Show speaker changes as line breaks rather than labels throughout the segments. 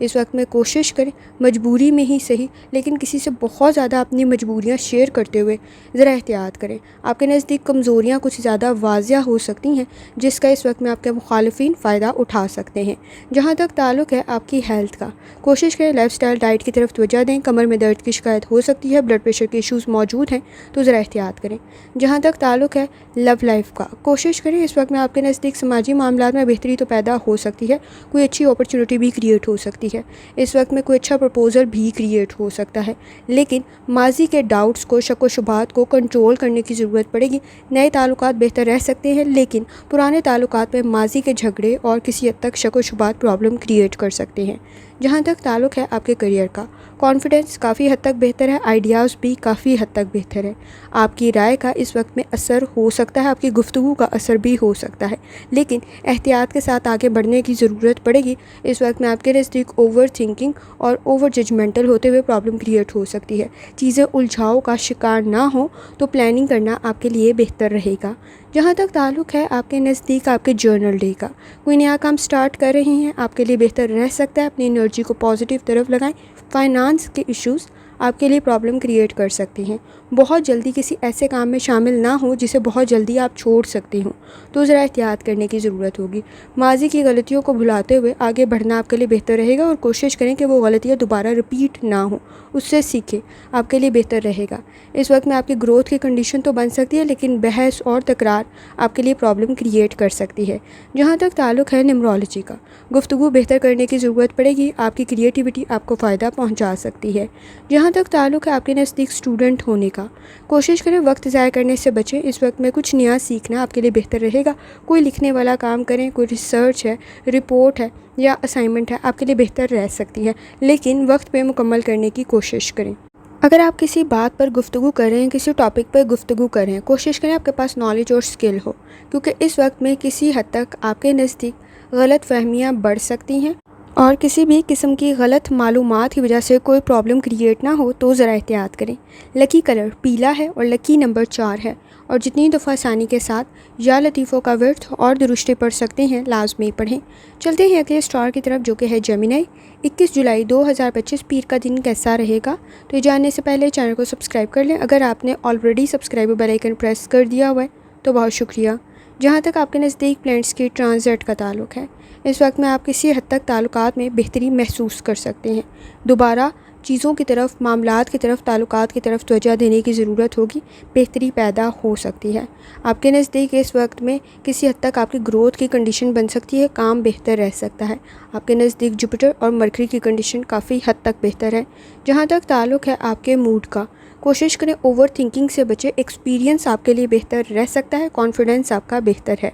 اس وقت میں کوشش کریں مجبوری میں ہی صحیح لیکن کسی سے بہت زیادہ اپنی مجبوریاں شیئر کرتے ہوئے ذرا احتیاط کریں۔ آپ کے نزدیک کمزوریاں کچھ زیادہ واضح ہو سکتی ہیں جس کا اس وقت میں آپ کے مخالفین فائدہ اٹھا سکتے ہیں۔ جہاں تک تعلق ہے آپ کی ہیلتھ کا، کوشش کریں لائف سٹائل ڈائٹ کی طرف توجہ دیں۔ کمر میں درد کی شکایت ہو سکتی ہے، بلڈ پریشر کے ایشوز موجود ہیں تو ذرا احتیاط کریں۔ جہاں تک تعلق ہے لو لائف کا، کوشش کریں اس وقت میں آپ کے نزدیک سماجی معاملات میں بہتری تو پیدا ہو سکتی ہے، کوئی اچھی اپرچونٹی بھی کریٹ ہو سکتی ہے، اس وقت میں کوئی اچھا پرپوزل بھی کریٹ ہو سکتا ہے، لیکن ماضی کے ڈاؤٹس کو، شک و شبہات کو کنٹرول کرنے کی ضرورت پڑے گی۔ نئے تعلقات بہتر رہ سکتے ہیں لیکن پرانے تعلقات میں ماضی کے جھگڑے اور کسی حد تک شک و شبہات پرابلم کریٹ کر سکتے ہیں۔ جہاں تک تعلق ہے آپ کے کریئر کا، کانفیڈنس کافی حد تک بہتر ہے، آئیڈیاز بھی کافی حد تک بہتر ہے۔ آپ کی رائے کا اس وقت میں اثر ہو سکتا ہے، آپ کی گفتگو کا اثر بھی ہو سکتا ہے، لیکن احتیاط کے ساتھ آگے بڑھنے کی ضرورت پڑے گی۔ اس وقت میں آپ کے نزدیک اوور تھنکنگ اور اوور ججمنٹل ہوتے ہوئے پرابلم کریٹ ہو سکتی ہے۔ چیزیں الجھاؤ کا شکار نہ ہوں تو پلاننگ کرنا آپ کے لیے بہتر رہے گا۔ جہاں تک تعلق ہے آپ کے نزدیک آپ کے جرنل ڈے کا، کوئی نیا کام سٹارٹ کر رہے ہیں، آپ کے لیے بہتر رہ سکتا ہے اپنی انرجی کو پازیٹیو طرف لگائیں۔ فائنانس کے ایشوز آپ کے لیے پرابلم کریٹ کر سکتے ہیں۔ بہت جلدی کسی ایسے کام میں شامل نہ ہوں جسے بہت جلدی آپ چھوڑ سکتے ہوں تو ذرا احتیاط کرنے کی ضرورت ہوگی۔ ماضی کی غلطیوں کو بھلاتے ہوئے آگے بڑھنا آپ کے لیے بہتر رہے گا اور کوشش کریں کہ وہ غلطیاں دوبارہ رپیٹ نہ ہوں، اس سے سیکھیں، آپ کے لیے بہتر رہے گا۔ اس وقت میں آپ کی گروتھ کی کنڈیشن تو بن سکتی ہے لیکن بحث اور تکرار آپ کے لیے پرابلم کریٹ کر سکتی ہے۔ جہاں تک تعلق ہے نیمرولوجی کا، گفتگو بہتر کرنے کی ضرورت پڑے گی، آپ کی کریٹیوٹی آپ کو فائدہ پہنچا سکتی ہے۔ جہاں تک تعلق ہے آپ کے نزدیک اسٹوڈنٹ ہونے کا، کوشش کریں وقت ضائع کرنے سے بچیں۔ اس وقت میں کچھ نیا سیکھنا آپ کے لیے بہتر رہے گا۔ کوئی لکھنے والا کام کریں، کوئی ریسرچ ہے، رپورٹ ہے یا اسائنمنٹ ہے، آپ کے لیے بہتر رہ سکتی ہے لیکن وقت پہ مکمل کرنے کی کوشش کریں۔ اگر آپ کسی بات پر گفتگو کر رہے ہیں، کسی ٹاپک پر گفتگو کر رہے ہیں، کوشش کریں آپ کے پاس نالج اور سکل ہو، کیونکہ اس وقت میں کسی حد تک آپ کے نزدیک غلط فہمیاں بڑھ سکتی ہیں اور کسی بھی قسم کی غلط معلومات کی وجہ سے کوئی پرابلم کریٹ نہ ہو تو ذرا احتیاط کریں۔ لکی کلر پیلا ہے اور لکی نمبر 4 ہے، اور جتنی دفعہ آسانی کے ساتھ یا لطیفوں کا ورد اور درشتے پڑھ سکتے ہیں لازمی پڑھیں۔ چلتے ہیں اگلے اسٹار کی طرف جو کہ ہے جیمنائی۔ 21 جولائی 2025 پیر کا دن کیسا رہے گا؟ تو یہ جاننے سے پہلے چینل کو سبسکرائب کر لیں۔ اگر آپ نے already subscribe bell icon press کر دیا ہوا ہے تو بہت شکریہ۔ جہاں تک آپ کے نزدیک پلانٹس کی ٹرانزٹ کا تعلق ہے، اس وقت میں آپ کسی حد تک تعلقات میں بہتری محسوس کر سکتے ہیں۔ دوبارہ چیزوں کی طرف، معاملات کی طرف، تعلقات کی طرف توجہ دینے کی ضرورت ہوگی، بہتری پیدا ہو سکتی ہے۔ آپ کے نزدیک اس وقت میں کسی حد تک آپ کی گروتھ کی کنڈیشن بن سکتی ہے، کام بہتر رہ سکتا ہے۔ آپ کے نزدیک جوپیٹر اور مرکری کی کنڈیشن کافی حد تک بہتر ہے۔ جہاں تک تعلق ہے آپ کے موڈ کا، کوشش کریں اوور تھنکنگ سے بچیں، ایکسپیرینس آپ کے لیے بہتر رہ سکتا ہے، کانفیڈنس آپ کا بہتر ہے۔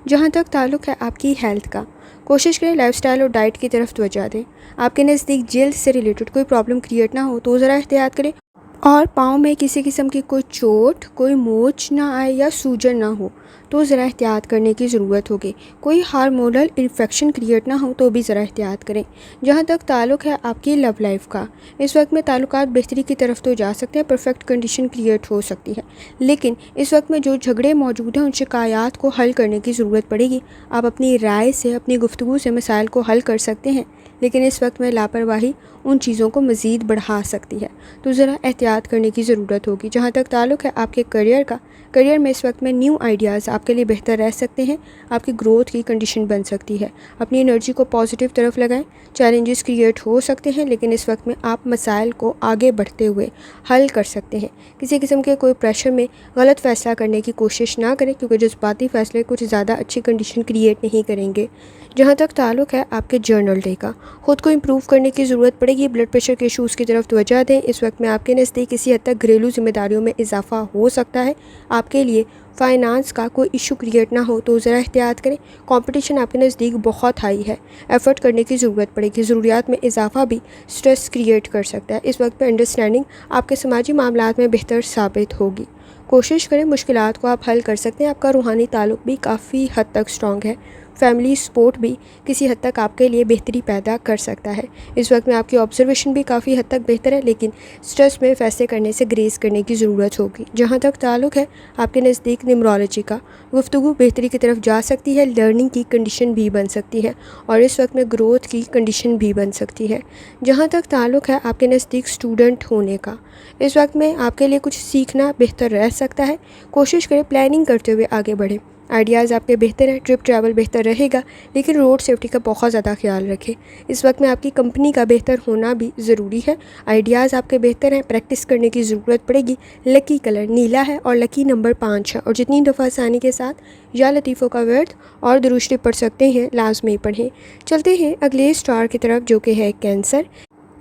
جہاں تک تعلق ہے آپ کی ہیلتھ کا، کوشش کریں لائف سٹائل اور ڈائٹ کی طرف توجہ دیں۔ آپ کے نزدیک جلد سے ریلیٹڈ کوئی پرابلم کریٹ نہ ہو تو ذرا احتیاط کریں، اور پاؤں میں کسی قسم کی کوئی چوٹ، کوئی موچ نہ آئے یا سوجن نہ ہو تو ذرا احتیاط کرنے کی ضرورت ہوگی۔ کوئی ہارمونل انفیکشن کریٹ نہ ہو تو بھی ذرا احتیاط کریں۔ جہاں تک تعلق ہے آپ کی لو لائف کا، اس وقت میں تعلقات بہتری کی طرف تو جا سکتے ہیں، پرفیکٹ کنڈیشن کریٹ ہو سکتی ہے، لیکن اس وقت میں جو جھگڑے موجود ہیں ان شکایات کو حل کرنے کی ضرورت پڑے گی۔ آپ اپنی رائے سے، اپنی گفتگو سے مسائل کو حل کر سکتے ہیں، لیکن اس وقت میں لاپرواہی ان چیزوں کو مزید بڑھا سکتی ہے تو ذرا احتیاط کرنے کی ضرورت ہوگی۔ جہاں تک تعلق ہے آپ کے کریئر کا، کریئر میں اس وقت میں نیو آئیڈیاز آپ کے لیے بہتر رہ سکتے ہیں، آپ کی گروتھ کی کنڈیشن بن سکتی ہے۔ اپنی انرجی کو پازیٹیو طرف لگائیں، چیلنجز کریٹ ہو سکتے ہیں لیکن اس وقت میں آپ مسائل کو آگے بڑھتے ہوئے حل کر سکتے ہیں۔ کسی قسم کے کوئی پریشر میں غلط فیصلہ کرنے کی کوشش نہ کریں، کیونکہ جذباتی فیصلے کچھ زیادہ اچھی کنڈیشن کریٹ نہیں کریں گے۔ جہاں تک تعلق ہے آپ کے جرنل ڈے کا، خود کو امپروو کرنے کی ضرورت پڑے گی، بلڈ پریشر کے ایشوز کی طرف توجہ دیں۔ اس وقت میں آپ کے نزدیک کسی حد تک گھریلو ذمہ داریوں میں اضافہ ہو سکتا ہے، آپ کے لیے فائنانس کا کوئی ایشو کریٹ نہ ہو تو ذرا احتیاط کریں۔ کمپٹیشن آپ کے نزدیک بہت ہائی ہے، ایفرٹ کرنے کی ضرورت پڑے گی، ضروریات میں اضافہ بھی سٹریس کریٹ کر سکتا ہے۔ اس وقت میں انڈرسٹینڈنگ آپ کے سماجی معاملات میں بہتر ثابت ہوگی۔ کوشش کریں مشکلات کو آپ حل کر سکتے ہیں، آپ کا روحانی تعلق بھی کافی حد تک سٹرانگ ہے۔ فیملی سپورٹ بھی کسی حد تک آپ کے لیے بہتری پیدا کر سکتا ہے۔ اس وقت میں آپ کی آبزرویشن بھی کافی حد تک بہتر ہے، لیکن سٹریس میں فیصلے کرنے سے گریز کرنے کی ضرورت ہوگی۔ جہاں تک تعلق ہے آپ کے نزدیک نیمرولوجی کا، گفتگو بہتری کی طرف جا سکتی ہے، لرننگ کی کنڈیشن بھی بن سکتی ہے اور اس وقت میں گروتھ کی کنڈیشن بھی بن سکتی ہے۔ جہاں تک تعلق ہے آپ کے نزدیک اسٹوڈنٹ ہونے کا، اس وقت میں آپ کے لیے کچھ سیکھنا بہتر رہ سکتا ہے۔ کوشش کریں پلاننگ کرتے ہوئے آگے بڑھیں۔ آئیڈیاز آپ کے بہتر ہیں، ٹرپ ٹریول بہتر رہے گا، لیکن روڈ سیفٹی کا بہت زیادہ خیال رکھیں۔ اس وقت میں آپ کی کمپنی کا بہتر ہونا بھی ضروری ہے۔ آئیڈیاز آپ کے بہتر ہیں، پریکٹس کرنے کی ضرورت پڑے گی۔ لکی کلر نیلا ہے اور لکی نمبر 5 ہے، اور جتنی دفعہ آسانی کے ساتھ یا لطیفوں کا ورد اور درود شریف پڑھ سکتے ہیں لازمی پڑھیں۔ چلتے ہیں اگلے اسٹار کی طرف جو کہ ہے کینسر۔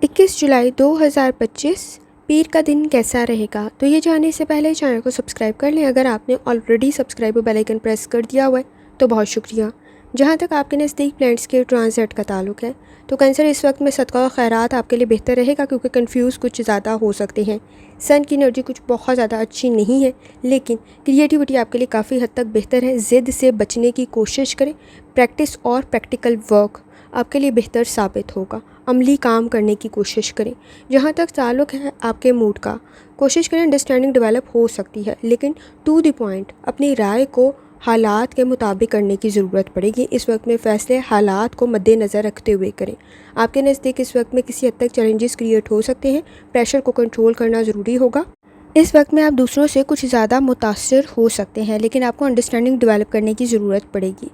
21 جولائی 2025 پیر کا دن کیسا رہے گا؟ تو یہ جاننے سے پہلے چینل کو سبسکرائب کر لیں۔ اگر آپ نے already subscribe bell icon press کر دیا ہوا ہے تو بہت شکریہ۔ جہاں تک آپ کے نزدیک پلانٹس کے ٹرانزٹ کا تعلق ہے تو کینسر اس وقت میں صدقہ و خیرات آپ کے لیے بہتر رہے گا، کیونکہ کنفیوز کچھ زیادہ ہو سکتے ہیں۔ سن کی انرجی کچھ بہت زیادہ اچھی نہیں ہے، لیکن کریٹیوٹی آپ کے لیے کافی حد تک بہتر ہے۔ ضد سے بچنے کی کوشش کریں۔ پریکٹس اور پریکٹیکل ورک آپ کے لیے بہتر ثابت ہوگا۔ عملی کام کرنے کی کوشش کریں۔ جہاں تک تعلق ہے آپ کے موڈ کا، کوشش کریں انڈرسٹینڈنگ ڈیولپ ہو سکتی ہے، لیکن ٹو دی پوائنٹ اپنی رائے کو حالات کے مطابق کرنے کی ضرورت پڑے گی۔ اس وقت میں فیصلے حالات کو مد نظر رکھتے ہوئے کریں۔ آپ کے نزدیک اس وقت میں کسی حد تک چیلنجز کریٹ ہو سکتے ہیں، پریشر کو کنٹرول کرنا ضروری ہوگا۔ اس وقت میں آپ دوسروں سے کچھ زیادہ متاثر ہو سکتے ہیں، لیکن آپ کو انڈرسٹینڈنگ ڈیولپ کرنے کی ضرورت پڑے گی۔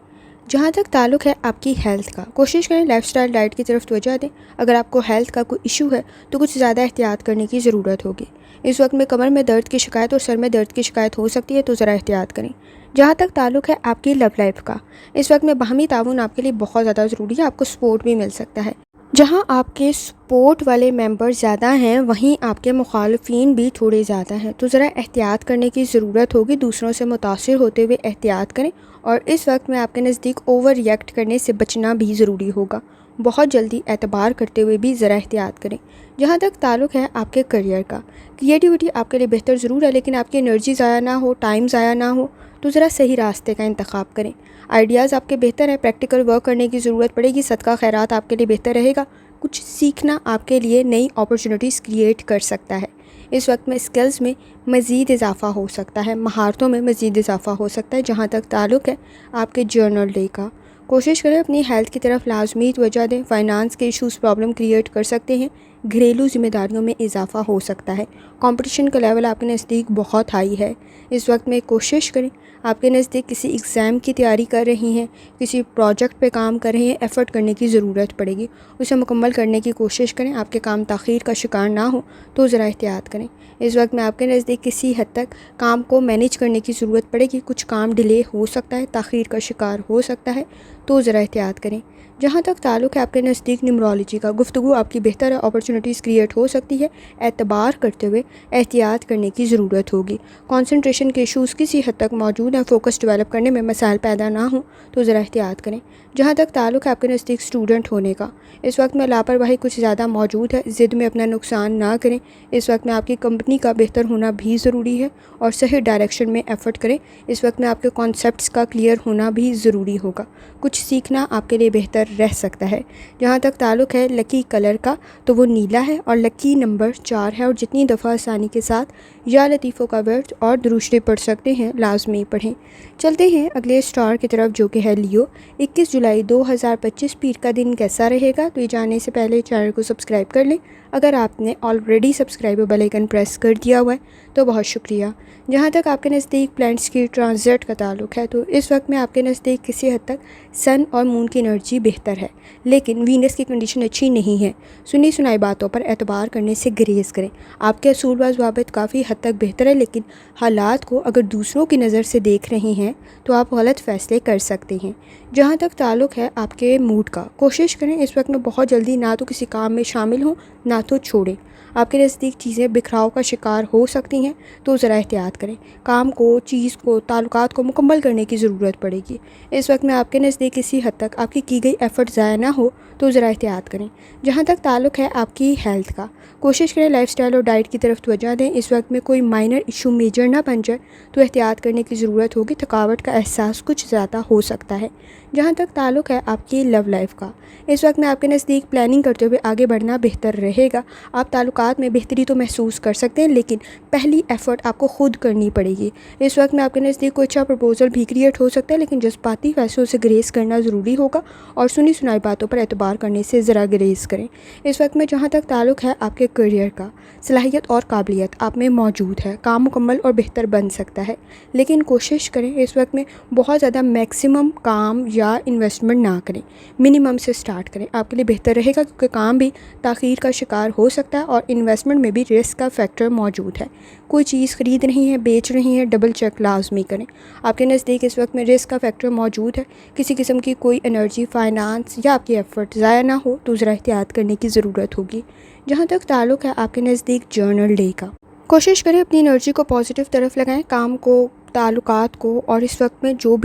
جہاں تک تعلق ہے آپ کی ہیلتھ کا، کوشش کریں لائف سٹائل ڈائٹ کی طرف توجہ دیں۔ اگر آپ کو ہیلتھ کا کوئی ایشو ہے تو کچھ زیادہ احتیاط کرنے کی ضرورت ہوگی۔ اس وقت میں کمر میں درد کی شکایت اور سر میں درد کی شکایت ہو سکتی ہے، تو ذرا احتیاط کریں۔ جہاں تک تعلق ہے آپ کی لو لائف کا، اس وقت میں باہمی تعاون آپ کے لیے بہت زیادہ ضروری ہے۔ آپ کو سپورٹ بھی مل سکتا ہے۔ جہاں آپ کے سپورٹ والے ممبر زیادہ ہیں، وہیں آپ کے مخالفین بھی تھوڑے زیادہ ہیں، تو ذرا احتیاط کرنے کی ضرورت ہوگی۔ دوسروں سے متاثر ہوتے ہوئے احتیاط کریں، اور اس وقت میں آپ کے نزدیک اوور ریئیکٹ کرنے سے بچنا بھی ضروری ہوگا۔ بہت جلدی اعتبار کرتے ہوئے بھی ذرا احتیاط کریں۔ جہاں تک تعلق ہے آپ کے کریئر کا، کریٹیوٹی آپ کے لیے بہتر ضرور ہے، لیکن آپ کی انرجی ضائع نہ ہو، ٹائم ضائع نہ ہو، تو ذرا صحیح راستے کا انتخاب کریں۔ آئیڈیاز آپ کے بہتر ہیں، پریکٹیکل ورک کرنے کی ضرورت پڑے گی۔ صدقہ خیرات آپ کے لیے بہتر رہے گا۔ کچھ سیکھنا آپ کے لیے نئی اپرچونٹیز کریٹ کر سکتا ہے۔ اس وقت میں سکلز میں مزید اضافہ ہو سکتا ہے، مہارتوں میں مزید اضافہ ہو سکتا ہے۔ جہاں تک تعلق ہے آپ کے جرنل ڈے کا، کوشش کریں اپنی ہیلتھ کی طرف لازمی توجہ دیں۔ فائنانس کے ایشوز پرابلم کریٹ کر سکتے ہیں۔ گھریلو ذمہ داریوں میں اضافہ ہو سکتا ہے۔ کمپٹیشن کا لیول آپ کے نزدیک بہت ہائی ہے۔ اس وقت میں کوشش کریں، آپ کے نزدیک کسی ایگزام کی تیاری کر رہی ہیں، کسی پروجیکٹ پہ کام کر رہے ہیں، ایفرٹ کرنے کی ضرورت پڑے گی۔ اسے مکمل کرنے کی کوشش کریں۔ آپ کے کام تاخیر کا شکار نہ ہو تو ذرا احتیاط کریں۔ اس وقت میں آپ کے نزدیک کسی حد تک کام کو مینیج کرنے کی ضرورت پڑے گی۔ کچھ کام ڈیلے ہو سکتا ہے، تاخیر کا شکار ہو سکتا ہے، تو ذرا احتیاط کریں۔ جہاں تک تعلق ہے آپ کے نزدیک نیمرولوجی کا، گفتگو آپ کی بہتر ہے، اپرچونٹیز کریٹ ہو سکتی ہے۔ اعتبار کرتے ہوئے احتیاط کرنے کی ضرورت ہوگی۔ کنسنٹریشن کے ایشوز کسی حد تک موجود ہیں، فوکس ڈیولپ کرنے میں مسائل پیدا نہ ہوں تو ذرا احتیاط کریں۔ جہاں تک تعلق ہے آپ کے نزدیک اسٹوڈنٹ ہونے کا، اس وقت میں لاپرواہی کچھ زیادہ موجود ہے۔ ضد میں اپنا نقصان نہ کریں۔ اس وقت میں آپ کی کمپنی کا بہتر ہونا بھی ضروری ہے، اور صحیح ڈائریکشن میں ایفرٹ کریں۔ اس وقت میں آپ کے کانسیپٹس کا کلیئر ہونا بھی ضروری ہوگا۔ کچھ سیکھنا آپ کے لیے بہتر رہ سکتا ہے۔ جہاں تک تعلق ہے لکی کلر کا، تو وہ نیلا ہے اور لکی نمبر 4 ہے، اور جتنی دفعہ آسانی کے ساتھ یا لطیفوں کا ورد اور درود شریف پڑھ سکتے ہیں لازمی پڑھیں۔ چلتے ہیں اگلے اسٹار کی طرف جو کہ ہے لیو۔ 21 جولائی 2025 پیر کا دن کیسا رہے گا؟ تو یہ جاننے سے پہلے چینل کو سبسکرائب کر لیں۔ اگر آپ نے already subscribe bell icon press کر دیا ہوا ہے تو بہت شکریہ۔ جہاں تک آپ کے نزدیک پلانٹس کی ٹرانزٹ کا تعلق ہے، تو اس وقت میں آپ کے نزدیک کسی حد تک سن اور مون کی انرجی بہتر ہے، لیکن وینس کی کنڈیشن اچھی نہیں ہے۔ سنی سنائی باتوں پر اعتبار کرنے سے گریز کریں۔ آپ کے اصول و ضوابط کافی حد تک بہتر ہے، لیکن حالات کو اگر دوسروں کی نظر سے دیکھ رہے ہیں تو آپ غلط فیصلے کر سکتے ہیں۔ جہاں تک تعلق ہے آپ کے موڈ کا، کوشش کریں اس وقت میں بہت جلدی نہ تو کسی کام میں شامل ہوں، نہ تو چھوڑیں۔ آپ کے نزدیک چیزیں بکھراؤ کا شکار ہو سکتی ہیں، تو ذرا احتیاط کریں۔ کام کو، چیز کو، تعلقات کو مکمل کرنے کی ضرورت پڑے گی۔ اس وقت میں آپ کے نزدیک کسی حد تک آپ کی گئی ایفرٹ ضائع نہ ہو تو ذرا احتیاط کریں۔ جہاں تک تعلق ہے آپ کی ہیلتھ کا، کوشش کریں لائف سٹائل اور ڈائٹ کی طرف توجہ دیں۔ اس وقت میں کوئی مائنر ایشو میجر نہ بن جائے تو احتیاط کرنے کی ضرورت ہوگی، تھکاوٹ کا احساس کچھ زیادہ ہو سکتا ہے۔ جہاں تک تعلق ہے آپ کی لو لائف کا، اس وقت میں آپ کے نزدیک پلاننگ کرتے ہوئے آگے بڑھنا بہتر رہے گا۔ آپ تعلقات میں بہتری تو محسوس کر سکتے ہیں، لیکن پہلی ایفرٹ آپ کو خود کرنی پڑے گی۔ اس وقت میں آپ کے نزدیک کوئی اچھا پرپوزل بھی کریٹ ہو سکتا ہے، لیکن جذباتی فیصلوں سے گریز کرنا ضروری ہوگا اور سنی سنائی باتوں پر اعتبار کرنے سے ذرا گریز کریں۔ اس وقت میں جہاں تک تعلق ہے آپ کے کیریئر کا، صلاحیت اور قابلیت آپ میں موجود ہے، کام مکمل اور بہتر بن سکتا ہے، لیکن کوشش کریں اس وقت میں بہت زیادہ میکسیمم کام یا انویسٹمنٹ نہ کریں، منیمم سے سٹارٹ کریں۔ آپ کے لیے بہتر رہے گا، کیونکہ کام بھی تاخیر کا شکار ہو سکتا ہے اور انویسٹمنٹ میں بھی رسک کا فیکٹر موجود ہے۔ کوئی چیز خرید رہی ہیں، بیچ رہی ہیں، ڈبل چیک لازمی کریں۔ آپ کے نزدیک اس وقت میں رسک کا فیکٹر موجود ہے، کسی قسم کی کوئی انرجی، فائنانس یا آپ کی ایفرٹ ضائع نہ ہو تو ذرا احتیاط کرنے کی ضرورت ہوگی۔ جہاں تک تعلق ہے آپ کے نزدیک جرنل ڈے کا، کوشش کریں اپنی انرجی کو پازیٹیو طرف لگائیں، کام کو، تعلقات کو، اور اس وقت میں جو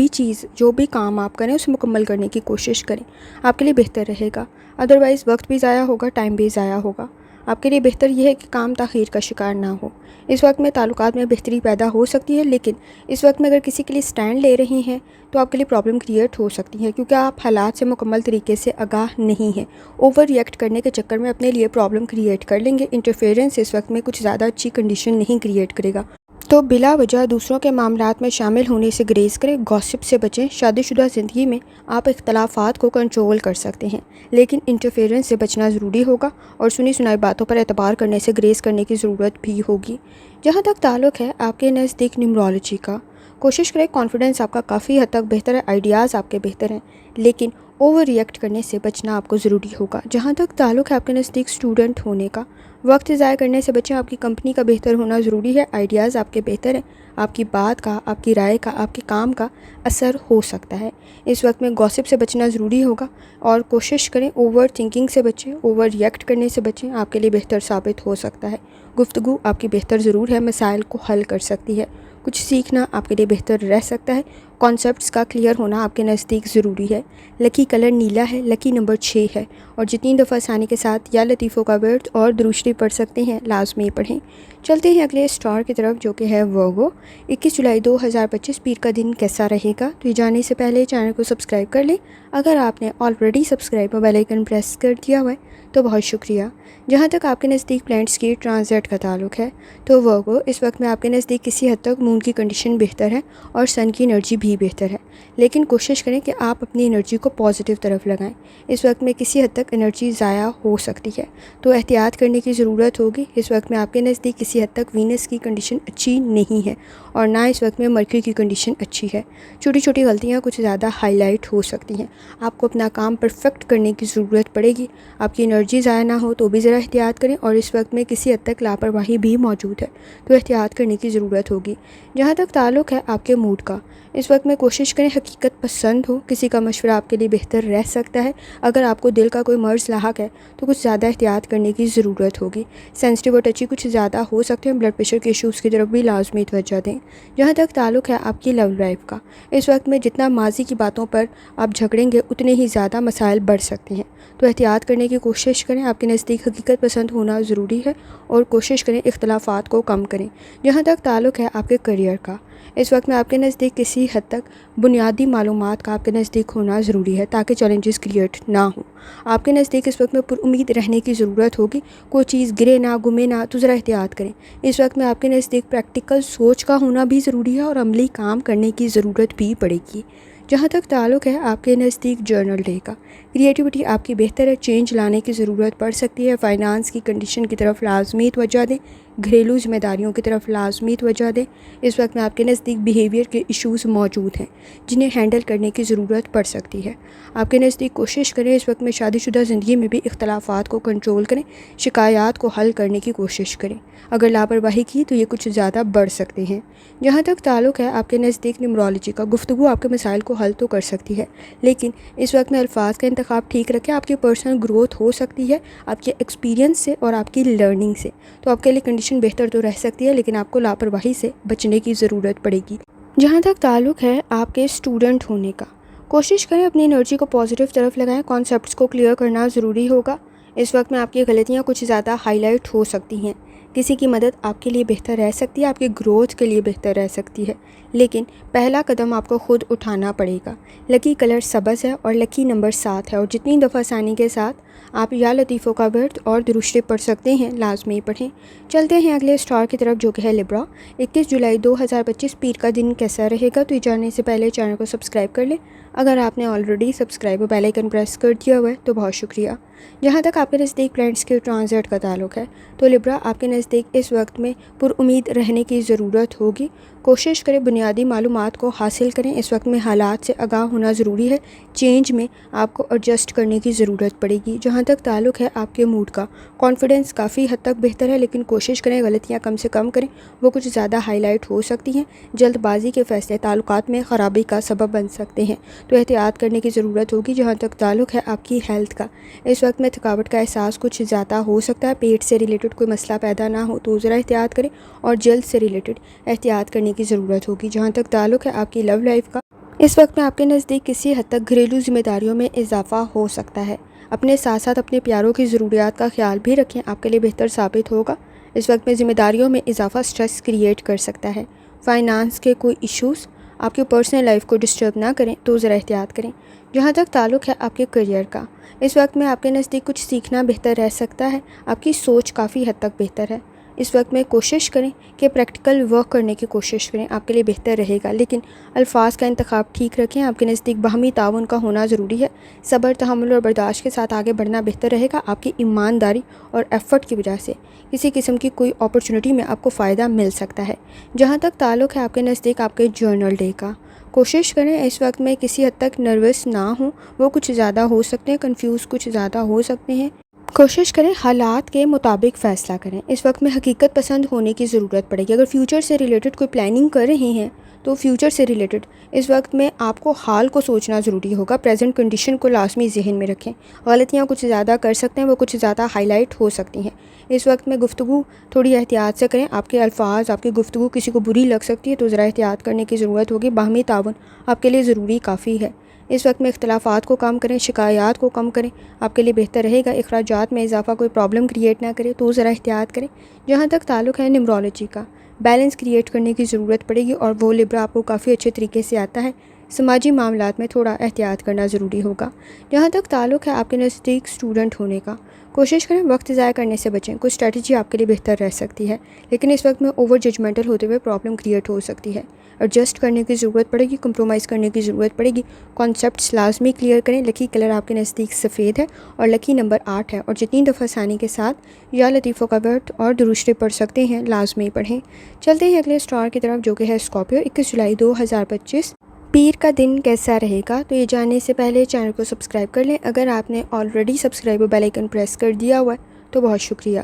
بھی کام آپ کریں اسے مکمل کرنے کی کوشش کریں۔ آپ کے لیے بہتر رہے گا، ادروائز وقت بھی ضائع ہوگا، ٹائم بھی ضائع ہوگا۔ آپ کے لیے بہتر یہ ہے کہ کام تاخیر کا شکار نہ ہو۔ اس وقت میں تعلقات میں بہتری پیدا ہو سکتی ہے، لیکن اس وقت میں اگر کسی کے لیے سٹینڈ لے رہی ہیں تو آپ کے لیے پرابلم کریٹ ہو سکتی ہے، کیونکہ آپ حالات سے مکمل طریقے سے آگاہ نہیں ہیں۔ اوور ریئیکٹ کرنے کے چکر میں اپنے لیے پرابلم کریٹ کر لیں گے۔ انٹرفیئرنس اس وقت میں کچھ زیادہ اچھی کنڈیشن نہیں کریٹ کرے گا، تو بلا وجہ دوسروں کے معاملات میں شامل ہونے سے گریز کریں، گوسپ سے بچیں۔ شادی شدہ زندگی میں آپ اختلافات کو کنٹرول کر سکتے ہیں، لیکن انٹرفیئرنس سے بچنا ضروری ہوگا اور سنی سنائی باتوں پر اعتبار کرنے سے گریز کرنے کی ضرورت بھی ہوگی۔ جہاں تک تعلق ہے آپ کے نزدیک نیومرولوجی کا، کوشش کریں کانفیڈنس آپ کا کافی حد تک بہتر ہے، آئیڈیاز آپ کے بہتر ہیں، لیکن اوور ریئیکٹ کرنے سے بچنا آپ کو ضروری ہوگا۔ جہاں تک تعلق ہے آپ کے نزدیک اسٹوڈنٹ ہونے کا، وقت ضائع کرنے سے بچیں، آپ کی کمپنی کا بہتر ہونا ضروری ہے، آئیڈیاز آپ کے بہتر ہیں، آپ کی بات کا، آپ کی رائے کا، آپ کے کام کا اثر ہو سکتا ہے۔ اس وقت میں گوسپ سے بچنا ضروری ہوگا اور کوشش کریں اوور تھنکنگ سے بچیں، اوور ریئیکٹ کرنے سے بچیں، آپ کے لیے بہتر ثابت ہو سکتا ہے۔ گفتگو آپ کی بہتر ضرور ہے، مسائل کو حل کر سکتی ہے، کچھ سیکھنا آپ کے لیے بہتر رہ سکتا ہے، کانسیپٹس کا کلیئر ہونا آپ کے نزدیک ضروری ہے۔ لکی کلر نیلا ہے، لکی نمبر 6 ہے، اور جتنی دفعہ آسانی کے ساتھ یا لطیفوں کا ورد اور درود شریف پڑھ سکتے ہیں لازمی پڑھیں۔ چلتے ہیں اگلے اسٹار کی طرف، جو کہ ہے ورگو۔ 21 جولائی 2025 پیر کا دن کیسا رہے گا؟ تو یہ جاننے سے پہلے چینل کو سبسکرائب کر لیں۔ اگر آپ نے آلریڈی سبسکرائب اور بیل آئیکن پریس کر دیا ہوا ہے تو بہت شکریہ۔ جہاں تک آپ کے نزدیک پلانٹس کی ٹرانزٹ کا تعلق ہے تو ورگو، اس وقت میں آپ کے نزدیک کسی حد تک مون کی کنڈیشن بہتر ہے اور سن کی انرجی بھی بہتر ہے، لیکن کوشش کریں کہ آپ اپنی انرجی کو پازیٹیو طرف لگائیں۔ اس وقت میں کسی حد تک انرجی ضائع ہو سکتی ہے، تو احتیاط کرنے کی ضرورت ہوگی۔ اس وقت میں آپ کے نزدیک کسی حد تک وینس کی کنڈیشن اچھی نہیں ہے اور نہ اس وقت میں مرکری کی کنڈیشن اچھی ہے۔ چھوٹی چھوٹی غلطیاں کچھ زیادہ ہائی لائٹ ہو سکتی ہیں، آپ کو اپنا کام پرفیکٹ کرنے کی ضرورت پڑے گی۔ آپ کی انرجی ضائع نہ ہو تو بھی ذرا احتیاط کریں، اور اس وقت میں کسی حد تک لاپرواہی بھی موجود ہے، تو احتیاط کرنے کی ضرورت ہوگی۔ جہاں تک تعلق ہے آپ کے موڈ کا، اس وقت میں کوشش کریں حقیقت پسند ہو، کسی کا مشورہ آپ کے لیے بہتر رہ سکتا ہے۔ اگر آپ کو دل کا کوئی مرض لاحق ہے تو کچھ زیادہ احتیاط کرنے کی ضرورت ہوگی۔ سینسٹیو اور ٹچی کچھ زیادہ ہو سکتے ہیں، بلڈ پریشر کے ایشوز کی طرف بھی لازمی توجہ دیں۔ جہاں تک تعلق ہے آپ کی لو لائف کا، اس وقت میں جتنا ماضی کی باتوں پر آپ جھگڑیں گے اتنے ہی زیادہ مسائل بڑھ سکتے ہیں، تو احتیاط کرنے کی کوشش کریں۔ آپ کے نزدیک حقیقت پسند ہونا ضروری ہے اور کوشش کریں اختلافات کو کم کریں۔ جہاں تک تعلق ہے آپ کے کیریئر کا، اس وقت میں آپ کے نزدیک کسی حد تک بنیادی معلومات کا آپ کے نزدیک ہونا ضروری ہے تاکہ چیلنجز کریٹ نہ ہوں۔ آپ کے نزدیک اس وقت میں پر امید رہنے کی ضرورت ہوگی، کوئی چیز گرے نہ، گمے نہ، تو ذرا احتیاط کریں۔ اس وقت میں آپ کے نزدیک پریکٹیکل سوچ کا ہونا بھی ضروری ہے اور عملی کام کرنے کی ضرورت بھی پڑے گی۔ جہاں تک تعلق ہے آپ کے نزدیک جرنل ڈے کا، کریٹیوٹی آپ کی بہتر ہے، چینج لانے کی ضرورت پڑ سکتی ہے، فائنانس کی کنڈیشن کی طرف لازمی توجہ دیں، گھریلو ذمہ داریوں کی طرف لازمی توجہ دیں۔ اس وقت میں آپ کے نزدیک بیہیویئر کے ایشوز موجود ہیں جنہیں ہینڈل کرنے کی ضرورت پڑ سکتی ہے۔ آپ کے نزدیک کوشش کریں اس وقت میں شادی شدہ زندگی میں بھی اختلافات کو کنٹرول کریں، شکایات کو حل کرنے کی کوشش کریں۔ اگر لاپرواہی کی تو یہ کچھ زیادہ بڑھ سکتے ہیں۔ جہاں تک تعلق ہے آپ کے نزدیک نیمرولوجی کا، گفتگو آپ کے مسائل کو حل تو کر سکتی ہے، لیکن اس وقت میں الفاظ کا انتخاب ٹھیک رکھیں۔ آپ کی پرسنل گروتھ ہو سکتی ہے آپ کے ایکسپیرینس سے اور آپ کی لرننگ سے، تو آپ کے لیے کنڈیشن بہتر تو رہ سکتی ہے، لیکن آپ کو لاپرواہی سے بچنے کی ضرورت پڑے گی۔ جہاں تک تعلق ہے آپ کے اسٹوڈنٹ ہونے کا، کوشش کریں اپنی انرجی کو پازیٹیو طرف لگائیں، کانسیپٹس کو کلیئر کرنا ضروری ہوگا۔ اس وقت میں آپ کی غلطیاں کچھ زیادہ ہائی لائٹ ہو سکتی ہیں، کسی کی مدد آپ کے لیے بہتر رہ سکتی ہے، آپ کی گروتھ کے لیے بہتر رہ سکتی ہے، لیکن پہلا قدم آپ کو خود اٹھانا پڑے گا۔ لکی کلر سبز ہے اور لکی نمبر 7 ہے، اور جتنی دفعہ آسانی کے ساتھ آپ یا لطیفوں کا ورد اور درشتے پڑھ سکتے ہیں لازمی پڑھیں۔ چلتے ہیں اگلے اسٹار کی طرف جو کہ ہے لبرا۔ 21 جولائی 2025 پیر کا دن کیسا رہے گا، تو یہ جاننے سے پہلے چینل کو سبسکرائب کر لیں۔ اگر آپ نے آلریڈی سبسکرائب اور بیل آئیکن پریس کر دیا ہوا ہے تو بہت شکریہ۔ جہاں تک آپ کے نزدیک پلانٹس کے ٹرانزٹ کا تعلق ہے تو لبرا آپ کے نزدیک اس وقت میں پر امید رہنے کی ضرورت ہوگی۔ کوشش کریں بنیادی معلومات کو حاصل کریں، اس وقت میں حالات سے آگاہ ہونا ضروری ہے، چینج میں آپ کو ایڈجسٹ کرنے کی ضرورت پڑے گی۔ جہاں تک تعلق ہے آپ کے موڈ کا، کانفیڈنس کافی حد تک بہتر ہے، لیکن کوشش کریں غلطیاں کم سے کم کریں، وہ کچھ زیادہ ہائی لائٹ ہو سکتی ہیں۔ جلد بازی کے فیصلے تعلقات میں خرابی کا سبب بن سکتے ہیں، تو احتیاط کرنے کی ضرورت ہوگی۔ جہاں تک تعلق ہے آپ کی ہیلتھ کا، اس وقت میں تھکاوٹ کا احساس کچھ زیادہ ہو سکتا ہے، پیٹ سے ریلیٹڈ کوئی مسئلہ پیدا نہ ہو تو ذرا احتیاط کریں، اور جلد سے ریلیٹڈ احتیاط کرنے کی ضرورت ہوگی۔ جہاں تک تعلق ہے آپ کی لو لائف کا، اس وقت میں آپ کے نزدیک کسی حد تک گھریلو ذمہ داریوں میں اضافہ ہو سکتا ہے۔ اپنے ساتھ ساتھ اپنے پیاروں کی ضروریات کا خیال بھی رکھیں، آپ کے لیے بہتر ثابت ہوگا۔ اس وقت میں ذمہ داریوں میں اضافہ سٹریس کریٹ کر سکتا ہے۔ فائنانس کے کوئی ایشوز آپ کی پرسنل لائف کو ڈسٹرب نہ کریں تو ذرا احتیاط کریں۔ جہاں تک تعلق ہے آپ کے کریئر کا، اس وقت میں آپ کے نزدیک کچھ سیکھنا بہتر رہ سکتا ہے، آپ کی سوچ کافی حد تک بہتر ہے۔ اس وقت میں کوشش کریں کہ پریکٹیکل ورک کرنے کی کوشش کریں، آپ کے لیے بہتر رہے گا، لیکن الفاظ کا انتخاب ٹھیک رکھیں۔ آپ کے نزدیک باہمی تعاون کا ہونا ضروری ہے، صبر، تحمل اور برداشت کے ساتھ آگے بڑھنا بہتر رہے گا۔ آپ کی ایمانداری اور ایفرٹ کی وجہ سے کسی قسم کی کوئی اپرچونٹی میں آپ کو فائدہ مل سکتا ہے۔ جہاں تک تعلق ہے آپ کے نزدیک آپ کے جرنل ڈے کا، کوشش کریں اس وقت میں کسی حد تک نروس نہ ہوں، وہ کچھ زیادہ ہو سکتے ہیں، کنفیوز کچھ زیادہ ہو سکتے ہیں۔ کوشش کریں حالات کے مطابق فیصلہ کریں، اس وقت میں حقیقت پسند ہونے کی ضرورت پڑے گی۔ اگر فیوچر سے ریلیٹڈ کوئی پلاننگ کر رہے ہیں تو فیوچر سے ریلیٹڈ اس وقت میں آپ کو حال کو سوچنا ضروری ہوگا، پریزنٹ کنڈیشن کو لازمی ذہن میں رکھیں۔ غلطیاں کچھ زیادہ کر سکتے ہیں، وہ کچھ زیادہ ہائی لائٹ ہو سکتی ہیں۔ اس وقت میں گفتگو تھوڑی احتیاط سے کریں، آپ کے الفاظ، آپ کی گفتگو کسی کو بری لگ سکتی ہے تو ذرا احتیاط کرنے کی ضرورت ہوگی۔ باہمی تعاون آپ کے لیے ضروری کافی ہے۔ اس وقت میں اختلافات کو کم کریں، شکایات کو کم کریں، آپ کے لیے بہتر رہے گا۔ اخراجات میں اضافہ کوئی پرابلم کریٹ نہ کرے تو ذرا احتیاط کریں۔ جہاں تک تعلق ہے نیمرولوجی کا، بیلنس کریٹ کرنے کی ضرورت پڑے گی، اور وہ لبرا آپ کو کافی اچھے طریقے سے آتا ہے۔ سماجی معاملات میں تھوڑا احتیاط کرنا ضروری ہوگا۔ جہاں تک تعلق ہے آپ کے نزدیک اسٹوڈنٹ ہونے کا، کوشش کریں وقت ضائع کرنے سے بچیں، کوئی اسٹریٹجی آپ کے لیے بہتر رہ سکتی ہے، لیکن اس وقت میں اوور ججمنٹل ہوتے ہوئے پرابلم کریٹ ہو سکتی ہے۔ ایڈجسٹ کرنے کی ضرورت پڑے گی، کمپرومائز کرنے کی ضرورت پڑے گی، کانسیپٹس لازمی کلیئر کریں۔ لکی کلر آپ کے نزدیک سفید ہے اور لکی نمبر 8 ہے، اور جتنی دفعہ آسانی کے ساتھ یا لطیفوں کا ورد اور درشتے پڑھ سکتے ہیں لازمی پڑھیں۔ چلتے ہیں اگلے اسٹار کی طرف جو کہ ہے اسکارپیو۔ 21 جولائی 2025 پیر کا دن کیسا رہے گا، تو یہ جاننے سے پہلے چینل کو سبسکرائب کر لیں۔ اگر آپ نے آلریڈی سبسکرائب اور بیل آئیکن پریس کر دیا ہوا ہے تو بہت شکریہ۔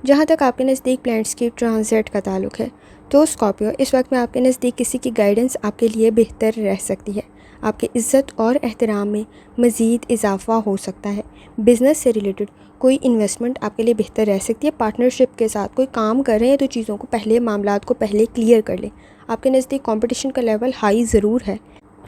جہاں تک آپ کے نزدیک پلانٹس کی ٹرانزٹ کا تعلق ہے تو اسکارپیو، اس وقت میں آپ کے نزدیک کسی کی گائیڈنس آپ کے لیے بہتر رہ سکتی ہے، آپ کے عزت اور احترام میں مزید اضافہ ہو سکتا ہے۔ بزنس سے ریلیٹڈ کوئی انویسٹمنٹ آپ کے لیے بہتر رہ سکتی ہے۔ پارٹنرشپ کے ساتھ کوئی کام کر رہے ہیں تو چیزوں کو پہلے، معاملات کو پہلے کلیئر کر لیں۔ آپ کے نزدیک کمپٹیشن کا لیول ہائی ضرور ہے،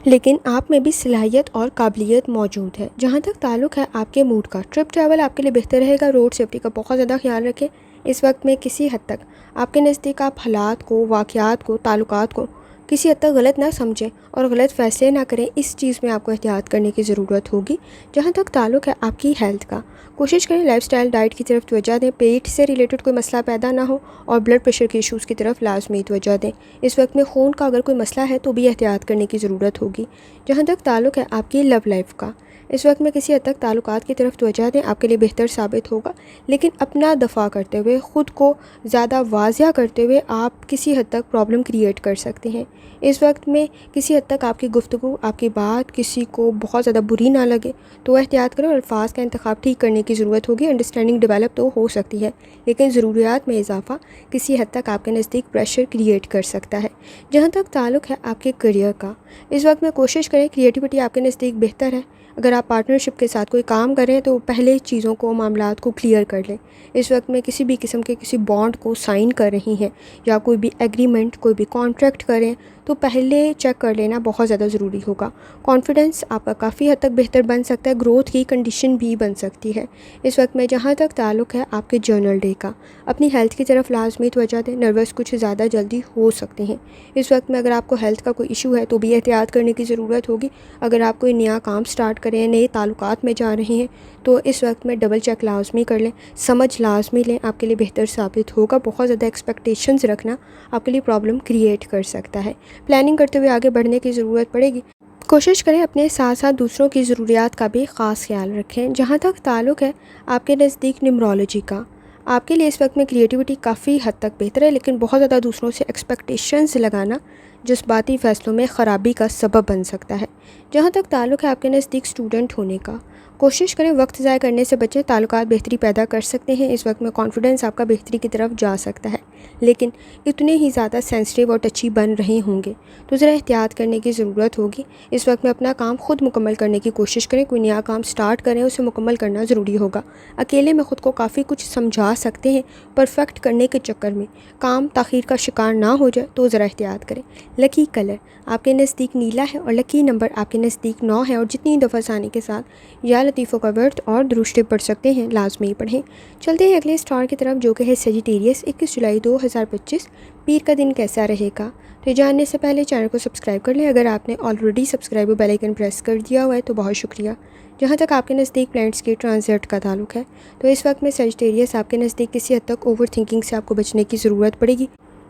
لیکن آپ میں بھی صلاحیت اور قابلیت موجود ہے۔ جہاں تک تعلق ہے آپ کے موڈ کا، ٹرپ ٹریول آپ کے لیے بہتر رہے گا۔ روڈ سیفٹی کا بہت زیادہ خیال رکھیں۔ اس وقت میں کسی حد تک آپ کے نزدیک آپ حالات کو، واقعات کو، تعلقات کو کسی حد تک غلط نہ سمجھیں اور غلط فیصلے نہ کریں، اس چیز میں آپ کو احتیاط کرنے کی ضرورت ہوگی۔ جہاں تک تعلق ہے آپ کی ہیلتھ کا، کوشش کریں لائف سٹائل ڈائٹ کی طرف توجہ دیں، پیٹ سے ریلیٹڈ کوئی مسئلہ پیدا نہ ہو، اور بلڈ پریشر کے ایشوز کی طرف لازمی توجہ دیں۔ اس وقت میں خون کا اگر کوئی مسئلہ ہے تو بھی احتیاط کرنے کی ضرورت ہوگی۔ جہاں تک تعلق ہے آپ کی لو لائف کا، اس وقت میں کسی حد تک تعلقات کی طرف توجہ دیں، آپ کے لیے بہتر ثابت ہوگا، لیکن اپنا دفاع کرتے ہوئے، خود کو زیادہ واضح کرتے ہوئے آپ کسی حد تک پرابلم کریٹ کر سکتے ہیں۔ اس وقت میں کسی حد تک آپ کی گفتگو، آپ کی بات کسی کو بہت زیادہ بری نہ لگے تو احتیاط کریں، اور الفاظ کا انتخاب ٹھیک کرنے کی ضرورت ہوگی۔ انڈرسٹینڈنگ ڈیولپ تو ہو سکتی ہے، لیکن ضروریات میں اضافہ کسی حد تک آپ کے نزدیک پریشر کریٹ کر سکتا ہے۔ جہاں تک تعلق ہے آپ کے کریئر کا، اس وقت میں کوشش کریں، کریٹیوٹی آپ کے نزدیک بہتر ہے۔ اگر آپ پارٹنرشپ کے ساتھ کوئی کام کر رہے ہیں تو پہلے چیزوں کو، معاملات کو کلیئر کر لیں۔ اس وقت میں کسی بھی قسم کے کسی بانڈ کو سائن کر رہی ہیں یا کوئی بھی ایگریمنٹ، کوئی بھی کانٹریکٹ کریں تو پہلے چیک کر لینا بہت زیادہ ضروری ہوگا۔ کانفیڈنس آپ کا کافی حد تک بہتر بن سکتا ہے، گروتھ کی کنڈیشن بھی بن سکتی ہے۔ اس وقت میں جہاں تک تعلق ہے آپ کے جرنل ڈے کا، اپنی ہیلتھ کی طرف لازمی توجہ دیں، نروس کچھ زیادہ جلدی ہو سکتے ہیں۔ اس وقت میں اگر آپ کو ہیلتھ کا کوئی ایشو ہے تو بھی احتیاط کرنے کی ضرورت ہوگی۔ اگر آپ کوئی نیا کام سٹارٹ کریں، نئے تعلقات میں جا رہے ہیں تو اس وقت میں ڈبل چیک لازمی کر لیں، سمجھ لازمی لیں، آپ کے لیے بہتر ثابت ہوگا۔ بہت زیادہ ایکسپیکٹیشنز رکھنا آپ کے لیے پرابلم کریٹ کر سکتا ہے۔ پلاننگ کرتے ہوئے آگے بڑھنے کی ضرورت پڑے گی۔ کوشش کریں اپنے ساتھ ساتھ دوسروں کی ضروریات کا بھی خاص خیال رکھیں۔ جہاں تک تعلق ہے آپ کے نزدیک نیمرولوجی کا، آپ کے لیے اس وقت میں کریٹیوٹی کافی حد تک بہتر ہے، لیکن بہت زیادہ دوسروں سے ایکسپیکٹیشنز لگانا جذباتی فیصلوں میں خرابی کا سبب بن سکتا ہے۔ جہاں تک تعلق ہے آپ کے نزدیک اسٹوڈنٹ ہونے کا، کوشش کریں وقت ضائع کرنے سے بچیں، تعلقات بہتری پیدا کر سکتے ہیں۔ اس وقت میں کانفیڈنس آپ کا بہتری کی طرف جا سکتا ہے، لیکن اتنے ہی زیادہ سینسٹیو اور ٹچی بن رہے ہوں گے تو ذرا احتیاط کرنے کی ضرورت ہوگی۔ اس وقت میں اپنا کام خود مکمل کرنے کی کوشش کریں، کوئی نیا کام سٹارٹ کریں اسے مکمل کرنا ضروری ہوگا۔ اکیلے میں خود کو کافی کچھ سمجھا سکتے ہیں، پرفیکٹ کرنے کے چکر میں کام تاخیر کا شکار نہ ہو جائے تو ذرا احتیاط کریں۔ لکی کلر آپ کے نزدیک نیلا ہے اور لکی نمبر آپ کے نزدیک 9 ہے، اور جتنی دفعہ ثانی کے ساتھ یا لطیفوں کا ورد اور درشتے پڑھ سکتے ہیں لازمی پڑھیں۔ چلتے ہیں اگلے سٹار کی طرف جو کہ ہے سیجیٹیریس۔ 21 جولائی 2025 پیر کا دن کیسا رہے گا؟ تو یہ جاننے سے پہلے چینل کو سبسکرائب کر لیں۔ اگر آپ نے already subscribe bell icon press کر دیا ہوا ہے تو بہت شکریہ۔ جہاں تک آپ کے نزدیک پلانٹس کے ٹرانزٹ کا تعلق ہے تو اس وقت میں سیجیٹیریس آپ کے نزدیک کسی حد تک اوور تھنکنگ سے آپ کو بچنے کی ضرورت پڑے گی۔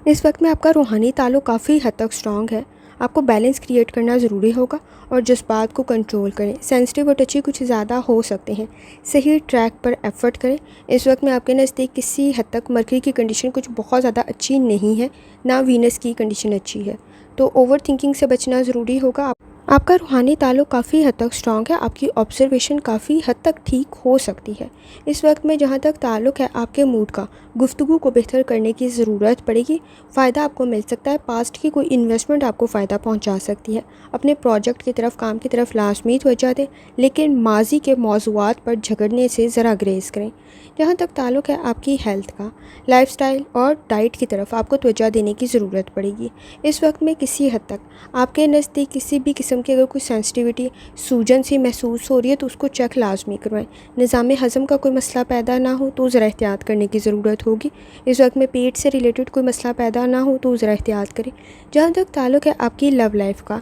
اس وقت میں آپ کا روحانی تعلق کافی حد تک اسٹرانگ ہے، آپ کو بیلنس کریٹ کرنا ضروری ہوگا اور جذبات کو کنٹرول کریں۔ سینسٹیو اور ٹچی کچھ زیادہ ہو سکتے ہیں، صحیح ٹریک پر ایفرٹ کریں۔ اس وقت میں آپ کے نزدیک کسی حد تک مرکری کی کنڈیشن کچھ بہت زیادہ اچھی نہیں ہے، نہ وینس کی کنڈیشن اچھی ہے، تو اوور تھنکنگ سے بچنا ضروری ہوگا۔ آپ کا روحانی تعلق کافی حد تک اسٹرانگ ہے، آپ کی آبزرویشن کافی حد تک ٹھیک ہو سکتی ہے۔ اس وقت میں جہاں تک تعلق ہے آپ کے موڈ کا، گفتگو کو بہتر کرنے کی ضرورت پڑے گی، فائدہ آپ کو مل سکتا ہے۔ پاسٹ کی کوئی انویسٹمنٹ آپ کو فائدہ پہنچا سکتی ہے۔ اپنے پروجیکٹ کی طرف، کام کی طرف لازمی توجہ دیں، لیکن ماضی کے موضوعات پر جھگڑنے سے ذرا گریز کریں۔ جہاں تک تعلق ہے آپ کی ہیلتھ کا، لائف سٹائل اور ڈائٹ کی طرف آپ کو توجہ دینے کی ضرورت پڑے گی۔ اس وقت میں کسی حد تک آپ کے نزدیک کسی بھی قسم کی اگر کوئی سینسٹیوٹی، سوجن سی محسوس ہو رہی ہے تو اس کو چیک لازمی کروائیں۔ نظام ہضم کا کوئی مسئلہ پیدا نہ ہو تو ذرا احتیاط کرنے کی ضرورت ہوگی۔ اس وقت میں پیٹ سے ریلیٹڈ کوئی مسئلہ پیدا نہ ہو تو ذرا احتیاط کریں۔ جہاں تک تعلق ہے آپ کی لو لائف کا،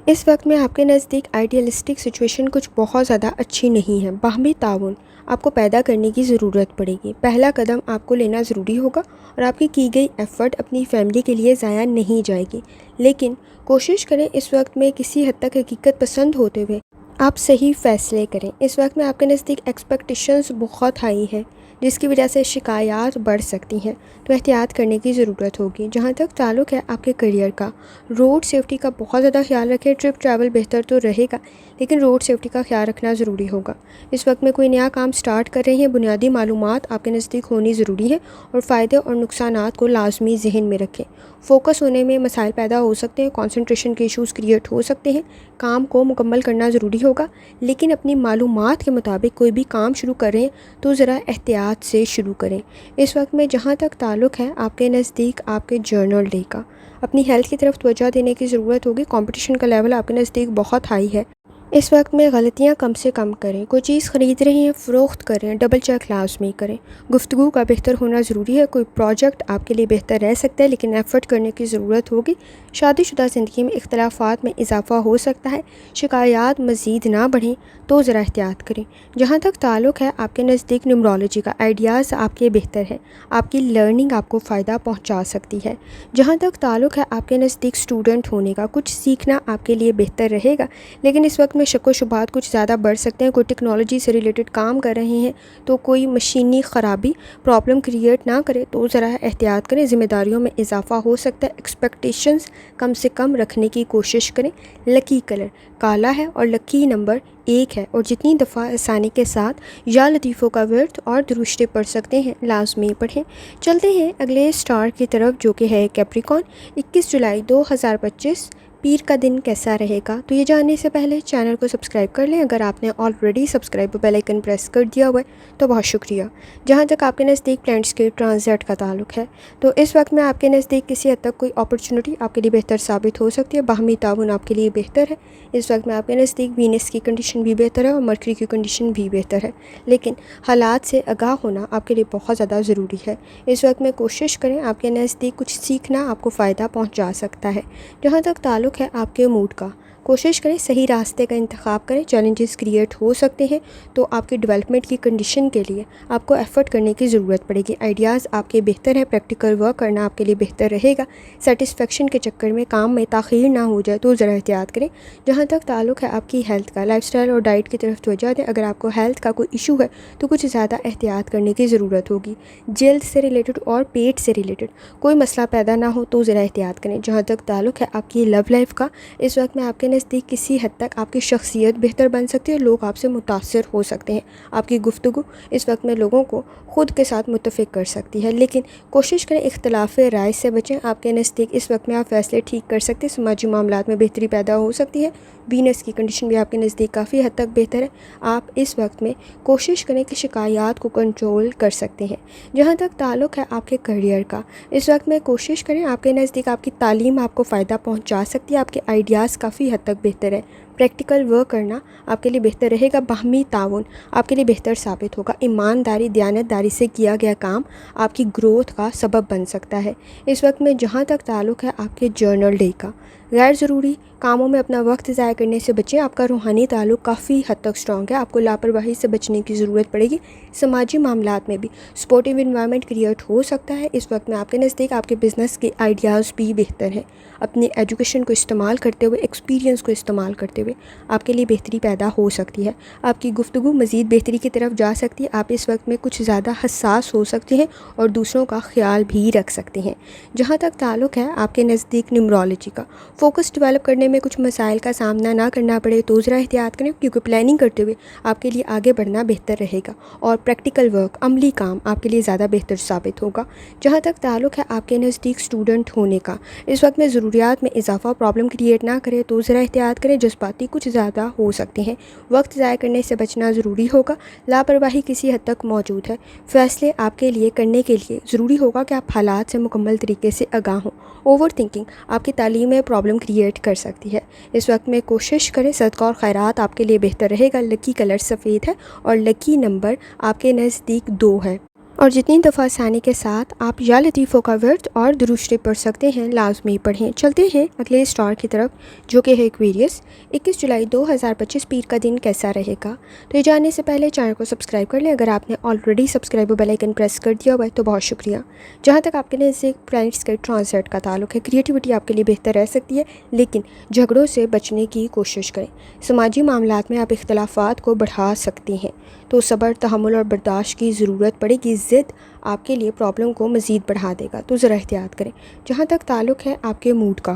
اس وقت میں آپ کے نزدیک آئیڈیلسٹک سچویشن کچھ بہت زیادہ اچھی نہیں ہے۔ باہمی تعاون آپ کو پیدا کرنے کی ضرورت پڑے گی۔ پہلا قدم آپ کو لینا ضروری ہوگا اور آپ کی گئی ایفرٹ اپنی فیملی کے لیے ضائع نہیں جائے گی، لیکن کوشش کریں اس وقت میں کسی حد تک حقیقت پسند ہوتے ہوئے آپ صحیح فیصلے کریں۔ اس وقت میں آپ کے نزدیک ایکسپیکٹیشنز بہت ہائی ہیں جس کی وجہ سے شکایات بڑھ سکتی ہیں، تو احتیاط کرنے کی ضرورت ہوگی۔ جہاں تک تعلق ہے آپ کے کریئر کا، روڈ سیفٹی کا بہت زیادہ خیال رکھیں۔ ٹرپ ٹریول بہتر تو رہے گا، لیکن روڈ سیفٹی کا خیال رکھنا ضروری ہوگا۔ اس وقت میں کوئی نیا کام سٹارٹ کر رہے ہیں، بنیادی معلومات آپ کے نزدیک ہونی ضروری ہے اور فائدے اور نقصانات کو لازمی ذہن میں رکھیں۔ فوکس ہونے میں مسائل پیدا ہو سکتے ہیں، کنسنٹریشن کے ایشوز کریٹ ہو سکتے ہیں۔ کام کو مکمل کرنا ضروری ہوگا، لیکن اپنی معلومات کے مطابق کوئی بھی کام شروع کر رہے ہیں تو ذرا احتیاط سے شروع کریں۔ اس وقت میں جہاں تک تعلق ہے آپ کے نزدیک آپ کے جرنل ڈے کا، اپنی ہیلتھ کی طرف توجہ دینے کی ضرورت ہوگی۔ کمپٹیشن کا لیول آپ کے نزدیک بہت ہائی ہے۔ اس وقت میں غلطیاں کم سے کم کریں۔ کوئی چیز خرید رہے ہیں، فروخت کر رہے ہیں، ڈبل چیک لازمی کریں۔ گفتگو کا بہتر ہونا ضروری ہے۔ کوئی پروجیکٹ آپ کے لیے بہتر رہ سکتا ہے، لیکن ایفرٹ کرنے کی ضرورت ہوگی۔ شادی شدہ زندگی میں اختلافات میں اضافہ ہو سکتا ہے، شکایات مزید نہ بڑھیں تو ذرا احتیاط کریں۔ جہاں تک تعلق ہے آپ کے نزدیک نیمرولوجی کا، آئیڈیاز آپ کے بہتر ہے، آپ کی لرننگ آپ کو فائدہ پہنچا سکتی ہے۔ جہاں تک تعلق ہے آپ کے نزدیک اسٹوڈنٹ ہونے کا، کچھ سیکھنا آپ کے لیے بہتر رہے گا، لیکن اس وقت وقت میں شک و شبہات کچھ زیادہ بڑھ سکتے ہیں. کوئی ٹیکنالوجی سے ریلیٹڈ کام کر رہے ہیں تو کوئی مشینی خرابی پرابلم کریٹ نہ کرے تو ذرا احتیاط کریں. ذمہ داریوں میں اضافہ ہو سکتا ہے. ایکسپیکٹیشنز کم سے کم رکھنے کی کوشش کریں. لکی کلر کالا ہے اور لکی نمبر 1 ہے. اور جتنی دفعہ آسانی کے ساتھ یا لطیفوں کا ورد اور درشتے پڑھ سکتے ہیں لازمی پڑھیں. چلتے ہیں اگلے سٹار کی طرف جو کہ ہے کیپریکون. 21 جولائی 2025 پیر کا دن کیسا رہے گا؟ تو یہ جاننے سے پہلے چینل کو سبسکرائب کر لیں. اگر آپ نے already subscribe bell icon press کر دیا ہوا ہے تو بہت شکریہ. جہاں تک آپ کے نزدیک پلانٹس کے ٹرانزٹ کا تعلق ہے تو اس وقت میں آپ کے نزدیک کسی حد تک کوئی اپرچونٹی آپ کے لیے بہتر ثابت ہو سکتی ہے. باہمی تعاون آپ کے لیے بہتر ہے. اس وقت میں آپ کے نزدیک وینس کی کنڈیشن بھی بہتر ہے اور مرکری کی کنڈیشن بھی بہتر ہے. لیکن حالات سے آگاہ ہونا آپ کے لیے بہت زیادہ ضروری ہے. اس وقت میں کوشش کریں آپ کے نزدیک کچھ سیکھنا آپ کو فائدہ پہنچا سکتا ہے. جہاں تک تعلق ہے آپ کے موڈ کا، کوشش کریں صحیح راستے کا انتخاب کریں. چیلنجز کریٹ ہو سکتے ہیں تو آپ کی ڈیولپمنٹ کی کنڈیشن کے لیے آپ کو ایفرٹ کرنے کی ضرورت پڑے گی. آئیڈیاز آپ کے بہتر ہیں. پریکٹیکل ورک کرنا آپ کے لیے بہتر رہے گا. سیٹسفیکشن کے چکر میں کام میں تاخیر نہ ہو جائے تو ذرا احتیاط کریں. جہاں تک تعلق ہے آپ کی ہیلتھ کا، لائف سٹائل اور ڈائٹ کی طرف توجہ دیں. اگر آپ کو ہیلتھ کا کوئی ایشو ہے تو کچھ زیادہ احتیاط کرنے کی ضرورت ہوگی. جلد سے ریلیٹڈ اور پیٹ سے ریلیٹڈ کوئی مسئلہ پیدا نہ ہو تو ذرا احتیاط کریں. جہاں تک تعلق ہے آپ کی لو لائف کا، اس وقت میں آپ کے نزدیک کسی حد تک آپ کی شخصیت بہتر بن سکتی ہے. لوگ آپ سے متاثر ہو سکتے ہیں. آپ کی گفتگو اس وقت میں لوگوں کو خود کے ساتھ متفق کر سکتی ہے. لیکن کوشش کریں اختلاف رائے سے بچیں. آپ کے نزدیک اس وقت میں آپ فیصلے ٹھیک کر سکتے ہیں. سماجی معاملات میں بہتری پیدا ہو سکتی ہے. وینس کی کنڈیشن بھی آپ کے نزدیک کافی حد تک بہتر ہے. آپ اس وقت میں کوشش کریں کہ شکایات کو کنٹرول کر سکتے ہیں. جہاں تک تعلق ہے آپ کے کیریئر کا، اس وقت میں کوشش کریں آپ کے نزدیک آپ کی تعلیم آپ کو فائدہ پہنچا سکتی ہے. آپ کے آئیڈیاز کافی حد تک بہتر ہے. پریکٹیکل ورک کرنا آپ کے لیے بہتر رہے گا. باہمی تعاون آپ کے لیے بہتر ثابت ہوگا. ایمانداری، دیانتداری سے کیا گیا کام آپ کی گروتھ کا سبب بن سکتا ہے. اس وقت میں جہاں تک تعلق ہے آپ کے جرنل ڈے کا، غیر ضروری کاموں میں اپنا وقت ضائع کرنے سے بچیں. آپ کا روحانی تعلق کافی حد تک سٹرانگ ہے. آپ کو لاپرواہی سے بچنے کی ضرورت پڑے گی. سماجی معاملات میں بھی سپورٹیو انوائرمنٹ کریٹ ہو سکتا ہے. اس وقت میں آپ کے نزدیک آپ کے بزنس کے آئیڈیاز بھی بہتر ہیں. اپنی ایجوکیشن کو استعمال کرتے ہوئے، ایکسپیرینس کو استعمال کرتے ہوئے آپ کے لیے بہتری پیدا ہو سکتی ہے. آپ کی گفتگو مزید بہتری کی طرف جا سکتی ہے. آپ اس وقت میں کچھ زیادہ حساس ہو سکتے ہیں اور دوسروں کا خیال بھی رکھ سکتے ہیں. جہاں تک تعلق ہے آپ کے نزدیک نیمرولوجی کا، فوکس ڈیولپ کرنے میں کچھ مسائل کا سامنا نہ کرنا پڑے تو ذرا احتیاط کریں، کیونکہ پلاننگ کرتے ہوئے آپ کے لیے آگے بڑھنا بہتر رہے گا. اور پریکٹیکل ورک، عملی کام آپ کے لیے زیادہ بہتر ثابت ہوگا. جہاں تک تعلق ہے آپ کے نزدیک اسٹوڈنٹ ہونے کا، اس وقت میں ضروریات میں اضافہ پرابلم کریٹ نہ کرے تو ذرا احتیاط کریں. جذباتی کچھ زیادہ ہو سکتے ہیں. وقت ضائع کرنے سے بچنا ضروری ہوگا. لاپرواہی کسی حد تک موجود ہے. فیصلے آپ کے لیے کرنے کے لیے ضروری ہوگا کہ آپ حالات سے مکمل طریقے سے آگاہ ہوں. اوور تھنکنگ آپ کی تعلیم میں پرابلم کریٹ کر سکتی ہے. اس وقت میں کوشش کریں صدقہ اور خیرات آپ کے لیے بہتر رہے گا. لکی کلر سفید ہے اور لکی نمبر آپ کے نزدیک 2 ہے. اور جتنی دفعہ آسانی کے ساتھ آپ یا لطیفوں کا ورد اور درشتے پڑھ سکتے ہیں لازمی پڑھیں. چلتے ہیں اگلے سٹار کی طرف جو کہ ہے ایکویریس. 21 جولائی 2025 پیر کا دن کیسا رہے گا؟ تو یہ جاننے سے پہلے چینل کو سبسکرائب کر لیں. اگر آپ نے already subscribe bell icon press کر دیا ہوا ہے تو بہت شکریہ. جہاں تک آپ کے نزدیک پلانٹس کے ٹرانزٹ کا تعلق ہے، کریٹیوٹی آپ کے لیے بہتر رہ سکتی ہے. لیکن جھگڑوں سے بچنے کی کوشش کریں. سماجی معاملات میں آپ اختلافات کو بڑھا سکتے ہیں تو صبر، تحمل اور برداشت کی ضرورت پڑے گی. ضد آپ کے لیے پرابلم کو مزید بڑھا دے گا تو ذرا احتیاط کریں. جہاں تک تعلق ہے آپ کے موڈ کا،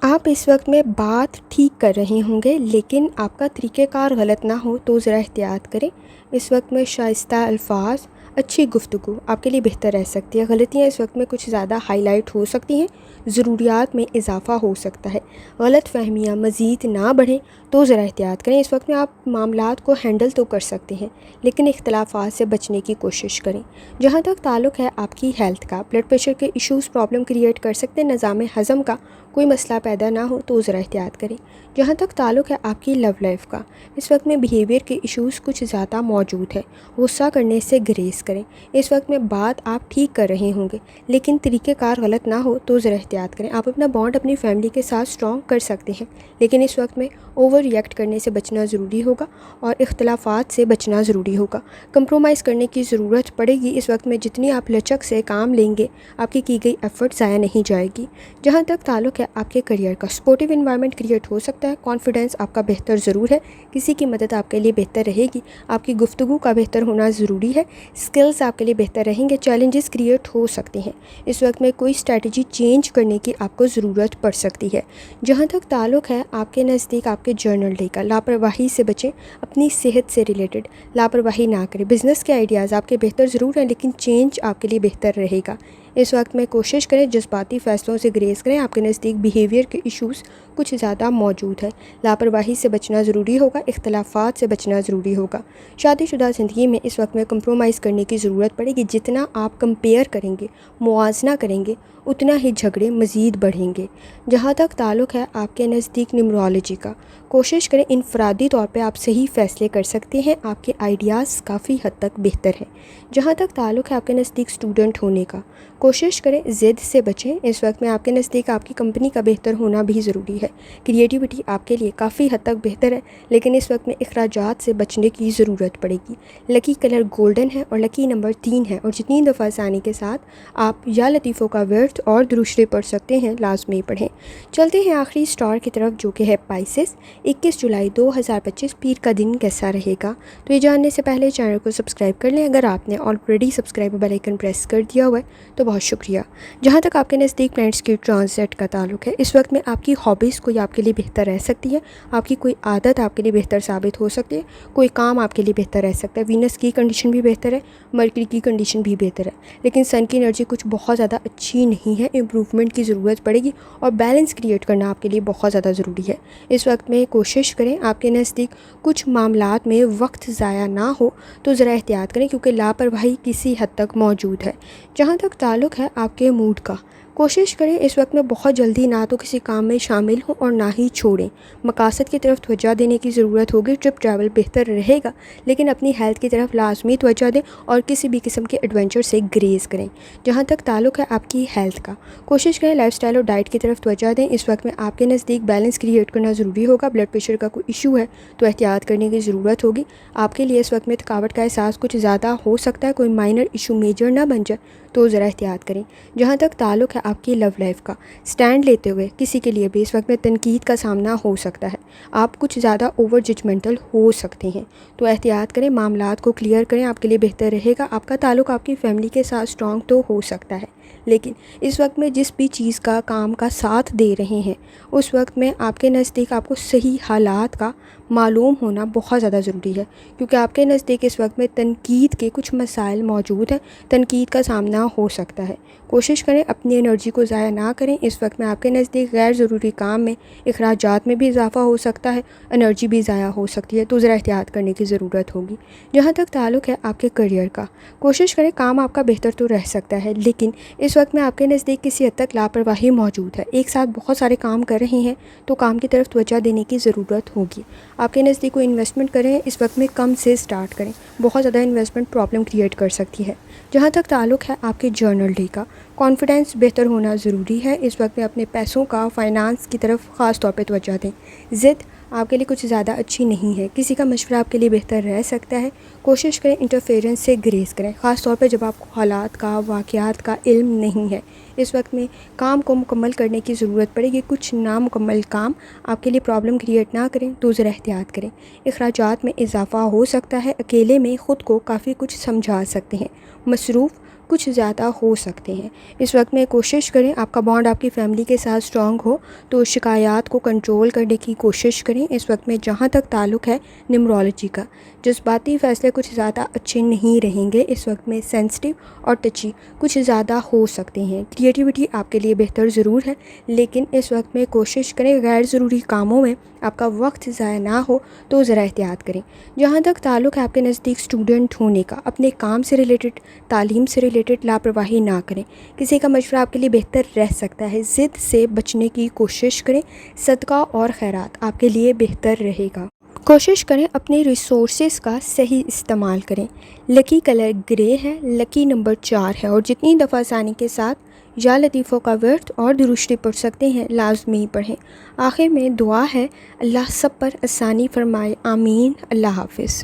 آپ اس وقت میں بات ٹھیک کر رہے ہوں گے لیکن آپ کا طریقہ کار غلط نہ ہو تو ذرا احتیاط کریں. اس وقت میں شائستہ الفاظ، اچھی گفتگو آپ کے لیے بہتر رہ سکتی ہے. غلطیاں اس وقت میں کچھ زیادہ ہائی لائٹ ہو سکتی ہیں. ضروریات میں اضافہ ہو سکتا ہے. غلط فہمیاں مزید نہ بڑھیں تو ذرا احتیاط کریں. اس وقت میں آپ معاملات کو ہینڈل تو کر سکتے ہیں لیکن اختلافات سے بچنے کی کوشش کریں. جہاں تک تعلق ہے آپ کی ہیلتھ کا، بلڈ پریشر کے ایشوز پرابلم کریٹ کر سکتے ہیں. نظام ہضم کا کوئی مسئلہ پیدا نہ ہو تو ذرا احتیاط کریں. جہاں تک تعلق ہے آپ کی لو لائف کا، اس وقت میں بیہیویئر کے ایشوز کچھ زیادہ موجود ہے. غصہ کرنے سے گریز کریں. اس وقت میں بات آپ ٹھیک کر رہے ہوں گے لیکن طریقہ کار غلط نہ ہو تو ذرا احتیاط کریں. آپ اپنا بانڈ اپنی فیملی کے ساتھ سٹرانگ کر سکتے ہیں لیکن اس وقت میں اوور ریئیکٹ کرنے سے بچنا ضروری ہوگا اور اختلافات سے بچنا ضروری ہوگا. کمپرومائز کرنے کی ضرورت پڑے گی. اس وقت میں جتنی آپ لچک سے کام لیں گے آپ کی گئی ایفرٹ ضائع نہیں جائے گی. جہاں تک تعلق ہے ہے آپ کے کریئر کا، سپورٹیو انوائرمنٹ کریٹ ہو سکتا ہے، کانفیڈنس آپ کا بہتر ضرور ہے، کسی کی مدد آپ کے لیے بہتر رہے گی، آپ کی گفتگو کا بہتر ہونا ضروری ہے، اسکلز آپ کے لیے بہتر رہیں گے، چیلنجز کریٹ ہو سکتے ہیں، اس وقت میں کوئی اسٹریٹجی چینج کرنے کی آپ کو ضرورت پڑ سکتی ہے۔ جہاں تک تعلق ہے آپ کے نزدیک آپ کے جرنل ڈے کا، لاپرواہی سے بچیں، اپنی صحت سے ریلیٹڈ لاپرواہی نہ کریں، بزنس کے آئیڈیاز آپ کے بہتر ضرور ہیں لیکن چینج آپ کے لیے بہتر رہے گا، اس وقت میں کوشش کریں جذباتی فیصلوں سے گریز کریں، آپ کے نزدیک بیہیویئر کے ایشوز کچھ زیادہ موجود ہے، لاپرواہی سے بچنا ضروری ہوگا، اختلافات سے بچنا ضروری ہوگا۔ شادی شدہ زندگی میں اس وقت میں کمپرومائز کرنے کی ضرورت پڑے گی، جتنا آپ کمپیئر کریں گے، موازنہ کریں گے، اتنا ہی جھگڑے مزید بڑھیں گے۔ جہاں تک تعلق ہے آپ کے نزدیک نیمرولوجی کا، کوشش کریں انفرادی طور پہ آپ صحیح فیصلے کر سکتے ہیں، آپ کے آئیڈیاز کافی حد تک بہتر ہیں۔ جہاں تک تعلق ہے آپ کے نزدیک اسٹوڈنٹ ہونے کا، کوشش کریں ضد سے بچیں، اس وقت میں آپ کے نزدیک آپ کی کمپنی کا بہتر ہونا بھی ضروری ہے، کریٹیوٹی آپ کے لیے کافی حد تک بہتر ہے لیکن اس وقت میں اخراجات سے بچنے کی ضرورت پڑے گی۔ لکی کلر گولڈن ہے اور لکی نمبر 3 ہے، اور جتنی دفعہ آسانی کے ساتھ آپ یا لطیفوں کا ورد اور درشتے پڑھ سکتے ہیں لازمی پڑھیں۔ چلتے ہیں آخری اسٹار کی طرف جو کہ ہے پائسس۔ 21 جولائی 2025 پیر کا دن کیسا رہے گا؟ تو یہ جاننے سے پہلے چینل کو سبسکرائب کر لیں، اگر آپ نے already subscribe bell icon press کر دیا ہوا ہے تو بہت شکریہ۔ جہاں تک آپ کے نزدیک پلانٹس کی ٹرانزٹ کا تعلق ہے، اس وقت میں آپ کی ہابیز کوئی آپ کے لیے بہتر رہ سکتی ہے، آپ کی کوئی عادت آپ کے لیے بہتر ثابت ہو سکتی ہے، کوئی کام آپ کے لیے بہتر رہ سکتا ہے۔ وینس کی کنڈیشن بھی بہتر ہے، مرکری کی کنڈیشن بھی بہتر ہے، لیکن سن کی انرجی کچھ بہت زیادہ اچھی نہیں ہے، امپروومنٹ کی ضرورت پڑے گی اور بیلنس کریٹ کرنا آپ کے لیے بہت زیادہ ضروری ہے۔ اس وقت میں کوشش کریں آپ کے نزدیک کچھ معاملات میں وقت ضائع نہ ہو تو ذرا احتیاط کریں کیونکہ لاپرواہی کسی حد تک موجود ہے۔ جہاں تک تعلق ہے آپ کے موڈ کا، کوشش کریں اس وقت میں بہت جلدی نہ تو کسی کام میں شامل ہوں اور نہ ہی چھوڑیں، مقاصد کی طرف توجہ دینے کی ضرورت ہوگی، ٹرپ ٹریول بہتر رہے گا لیکن اپنی ہیلتھ کی طرف لازمی توجہ دیں اور کسی بھی قسم کے ایڈونچر سے گریز کریں۔ جہاں تک تعلق ہے آپ کی ہیلتھ کا، کوشش کریں لائف سٹائل اور ڈائٹ کی طرف توجہ دیں، اس وقت میں آپ کے نزدیک بیلنس کریٹ کرنا ضروری ہوگا، بلڈ پریشر کا کوئی ایشو ہے تو احتیاط کرنے کی ضرورت ہوگی، آپ کے لیے اس وقت میں تھکاوٹ کا احساس کچھ زیادہ ہو سکتا ہے، کوئی مائنر ایشو میجر نہ بن جائے تو ذرا احتیاط کریں۔ جہاں تک تعلق ہے آپ کی لو لائف کا، سٹینڈ لیتے ہوئے کسی کے لیے بھی اس وقت میں تنقید کا سامنا ہو سکتا ہے، آپ کچھ زیادہ اوور ججمنٹل ہو سکتے ہیں تو احتیاط کریں، معاملات کو کلیئر کریں، آپ کے لیے بہتر رہے گا۔ آپ کا تعلق آپ کی فیملی کے ساتھ اسٹرانگ تو ہو سکتا ہے لیکن اس وقت میں جس بھی چیز کا کام کا ساتھ دے رہے ہیں اس وقت میں آپ کے نزدیک آپ کو صحیح حالات کا معلوم ہونا بہت زیادہ ضروری ہے کیونکہ آپ کے نزدیک اس وقت میں تنقید کے کچھ مسائل موجود ہیں، تنقید کا سامنا ہو سکتا ہے۔ کوشش کریں اپنی انرجی کو ضائع نہ کریں، اس وقت میں آپ کے نزدیک غیر ضروری کام میں اخراجات میں بھی اضافہ ہو سکتا ہے، انرجی بھی ضائع ہو سکتی ہے تو ذرا احتیاط کرنے کی ضرورت ہوگی۔ جہاں تک تعلق ہے آپ کے کریئر کا، کوشش کریں کام آپ کا بہتر تو رہ سکتا ہے لیکن اس وقت میں آپ کے نزدیک کسی حد تک لاپرواہی موجود ہے، ایک ساتھ بہت سارے کام کر رہے ہیں تو کام کی طرف توجہ دینے کی ضرورت ہوگی۔ آپ کے نزدیک کوئی انویسٹمنٹ کریں، اس وقت میں کم سے سٹارٹ کریں، بہت زیادہ انویسٹمنٹ پرابلم کریٹ کر سکتی ہے۔ جہاں تک تعلق ہے آپ کے جرنل ڈے کا، کانفیڈنس بہتر ہونا ضروری ہے، اس وقت میں اپنے پیسوں کا فائنانس کی طرف خاص طور پہ توجہ دیں۔ ضد آپ کے لیے کچھ زیادہ اچھی نہیں ہے، کسی کا مشورہ آپ کے لیے بہتر رہ سکتا ہے، کوشش کریں انٹرفیئرنس سے گریز کریں، خاص طور پہ جب آپ کو حالات کا، واقعات کا علم نہیں ہے۔ اس وقت میں کام کو مکمل کرنے کی ضرورت پڑے گی، کچھ نامکمل کام آپ کے لیے پرابلم کریٹ نہ کریں تو ذرا احتیاط کریں۔ اخراجات میں اضافہ ہو سکتا ہے، اکیلے میں خود کو کافی کچھ سمجھا سکتے ہیں، مصروف کچھ زیادہ ہو سکتے ہیں۔ اس وقت میں کوشش کریں آپ کا بانڈ آپ کی فیملی کے ساتھ اسٹرانگ ہو تو شکایات کو کنٹرول کرنے کی کوشش کریں۔ اس وقت میں جہاں تک تعلق ہے نیمرولوجی کا، جذباتی فیصلے کچھ زیادہ اچھے نہیں رہیں گے، اس وقت میں سینسٹیو اور ٹچی کچھ زیادہ ہو سکتے ہیں، کریٹیوٹی آپ کے لیے بہتر ضرور ہے لیکن اس وقت میں کوشش کریں غیر ضروری کاموں میں آپ کا وقت ضائع نہ ہو تو ذرا احتیاط کریں۔ جہاں تک تعلق ہے آپ کے نزدیک اسٹوڈنٹ ہونے کا، اپنے کام سے ریلیٹڈ، تعلیم سے ریلیٹڈ لاپرواہی نہ کریں، کسی کا مشورہ آپ کے لیے بہتر رہ سکتا ہے، ضد سے بچنے کی کوشش کریں، صدقہ اور خیرات آپ کے لیے بہتر رہے گا۔ کوشش کریں اپنے ریسورسز کا صحیح استعمال کریں۔ لکی کلر گرے ہے، لکی نمبر 4 ہے اور جتنی دفعہ آسانی کے ساتھ یا لطیفوں کا ورد اور درشتے پڑھ سکتے ہیں لازمی پڑھیں۔ آخر میں دعا ہے اللہ سب پر آسانی فرمائے، آمین۔ اللہ حافظ۔